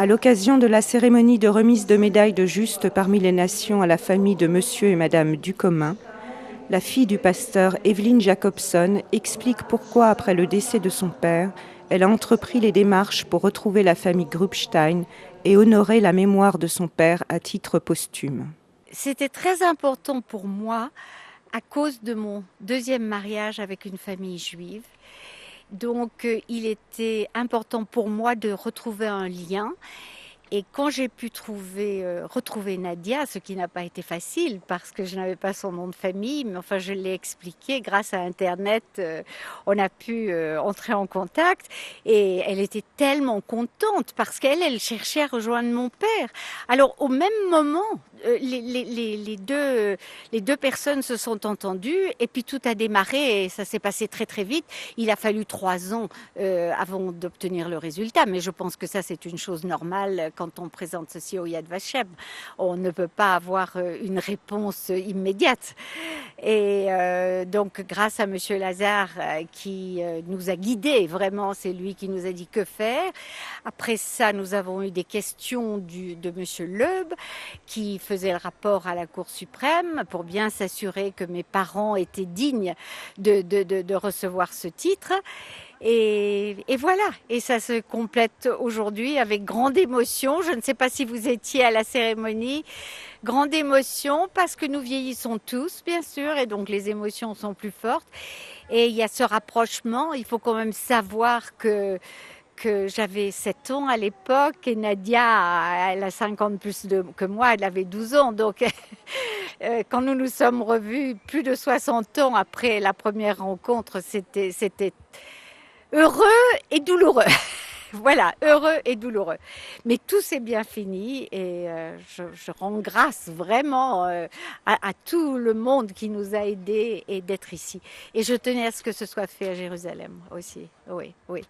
À l'occasion de la cérémonie de remise de médailles de Juste parmi les nations à la famille de Monsieur et Madame Ducommun, la fille du pasteur Evelyn Jacobson explique pourquoi, après le décès de son père, elle a entrepris les démarches pour retrouver la famille Grubstein et honorer la mémoire de son père à titre posthume. C'était très important pour moi à cause de mon deuxième mariage avec une famille juive. Donc, il était important pour moi de retrouver un lien. Et quand j'ai pu retrouver Nadia, ce qui n'a pas été facile parce que je n'avais pas son nom de famille, mais enfin je l'ai expliqué grâce à Internet, on a pu entrer en contact et elle était tellement contente parce elle cherchait à rejoindre mon père. Alors au même moment, les deux personnes se sont entendues et puis tout a démarré et ça s'est passé très très vite. Il a fallu 3 ans avant d'obtenir le résultat, mais je pense que ça c'est une chose normale quand on présente ceci au Yad Vashem. On ne peut pas avoir une réponse immédiate. Et donc, grâce à Monsieur Lazare qui nous a guidés, vraiment, c'est lui qui nous a dit que faire. Après ça, nous avons eu des questions de Monsieur Loeb qui faisait le rapport à la Cour suprême pour bien s'assurer que mes parents étaient dignes de recevoir ce titre. Et voilà, et ça se complète aujourd'hui avec grande émotion. Je ne sais pas si vous étiez à la cérémonie. Grande émotion parce que nous vieillissons tous, bien sûr, et donc les émotions sont plus fortes. Et il y a ce rapprochement. Il faut quand même savoir que j'avais 7 ans à l'époque et Nadia, elle a 50 plus que moi, elle avait 12 ans. Donc, quand nous nous sommes revus plus de 60 ans après la première rencontre, c'était heureux et douloureux. Voilà, heureux et douloureux. Mais tout s'est bien fini et je rends grâce vraiment à tout le monde qui nous a aidés et d'être ici. Et je tenais à ce que ce soit fait à Jérusalem aussi. Oui, oui.